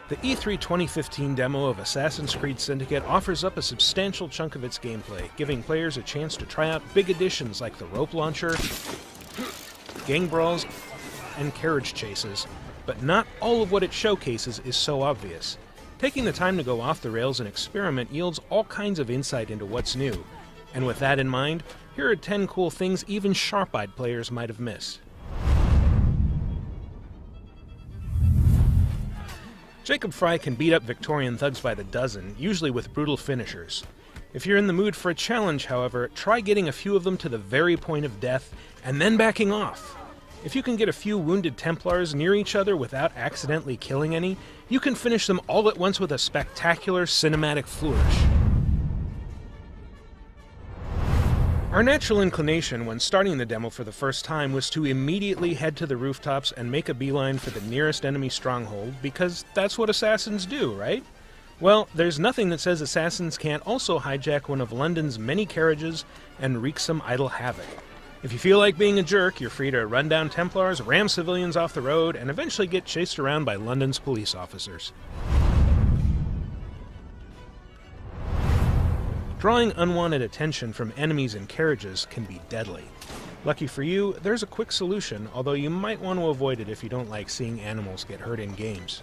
The E3 2015 demo of Assassin's Creed Syndicate offers up a substantial chunk of its gameplay, giving players a chance to try out big additions like the rope launcher, gang brawls, and carriage chases, but not all of what it showcases is so obvious. Taking the time to go off the rails and experiment yields all kinds of insight into what's new, and with that in mind, here are 10 cool things even sharp-eyed players might have missed. Jacob Frye can beat up Victorian thugs by the dozen, usually with brutal finishers. If you're in the mood for a challenge, however, try getting a few of them to the very point of death, and then backing off. If you can get a few wounded Templars near each other without accidentally killing any, you can finish them all at once with a spectacular cinematic flourish. Our natural inclination when starting the demo for the first time was to immediately head to the rooftops and make a beeline for the nearest enemy stronghold, because that's what assassins do, right? Well, there's nothing that says assassins can't also hijack one of London's many carriages and wreak some idle havoc. If you feel like being a jerk, you're free to run down Templars, ram civilians off the road, and eventually get chased around by London's police officers. Drawing unwanted attention from enemies and carriages can be deadly. Lucky for you, there's a quick solution, although you might want to avoid it if you don't like seeing animals get hurt in games.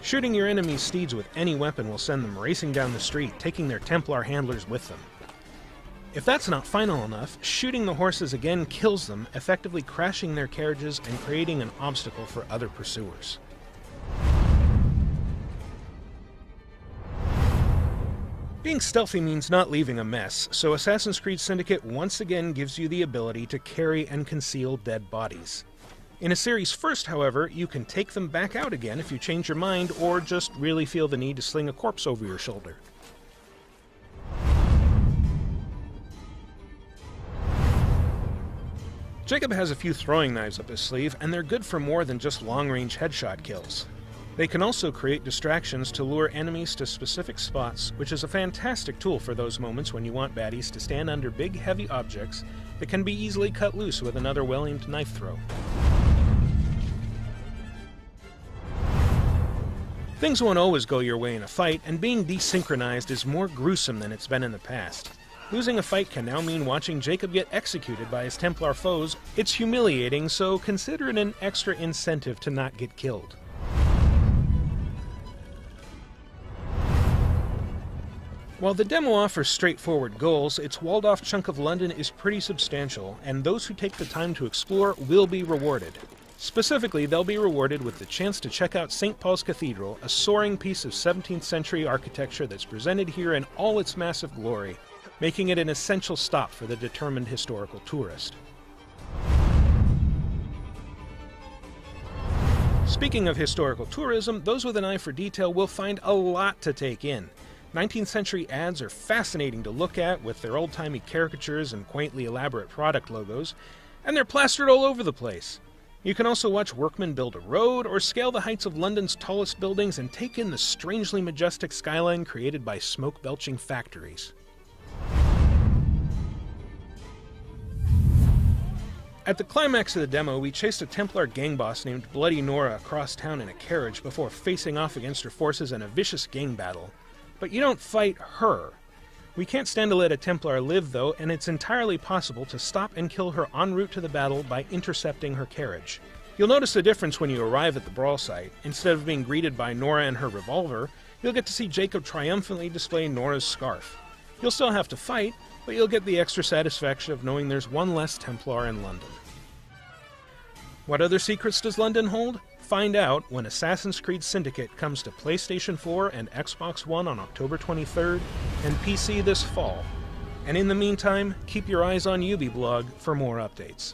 Shooting your enemy's steeds with any weapon will send them racing down the street, taking their Templar handlers with them. If that's not final enough, shooting the horses again kills them, effectively crashing their carriages and creating an obstacle for other pursuers. Being stealthy means not leaving a mess, so Assassin's Creed Syndicate once again gives you the ability to carry and conceal dead bodies. In a series first, however, you can take them back out again if you change your mind or just really feel the need to sling a corpse over your shoulder. Jacob has a few throwing knives up his sleeve, and they're good for more than just long-range headshot kills. They can also create distractions to lure enemies to specific spots, which is a fantastic tool for those moments when you want baddies to stand under big, heavy objects that can be easily cut loose with another well-aimed knife throw. Things won't always go your way in a fight, and being desynchronized is more gruesome than it's been in the past. Losing a fight can now mean watching Jacob get executed by his Templar foes. It's humiliating, so consider it an extra incentive to not get killed. While the demo offers straightforward goals, its walled-off chunk of London is pretty substantial, and those who take the time to explore will be rewarded. Specifically, they'll be rewarded with the chance to check out St. Paul's Cathedral, a soaring piece of 17th century architecture that's presented here in all its massive glory, making it an essential stop for the determined historical tourist. Speaking of historical tourism, those with an eye for detail will find a lot to take in. 19th century ads are fascinating to look at with their old-timey caricatures and quaintly elaborate product logos, and they're plastered all over the place. You can also watch workmen build a road or scale the heights of London's tallest buildings and take in the strangely majestic skyline created by smoke-belching factories. At the climax of the demo, we chased a Templar gang boss named Bloody Nora across town in a carriage before facing off against her forces in a vicious gang battle. But you don't fight her. We can't stand to let a Templar live, though, and it's entirely possible to stop and kill her en route to the battle by intercepting her carriage. You'll notice the difference when you arrive at the brawl site. Instead of being greeted by Nora and her revolver, you'll get to see Jacob triumphantly display Nora's scarf. You'll still have to fight, but you'll get the extra satisfaction of knowing there's one less Templar in London. What other secrets does London hold? Find out when Assassin's Creed Syndicate comes to PlayStation 4 and Xbox One on October 23rd, and PC this fall. And in the meantime, keep your eyes on Ubiblog for more updates.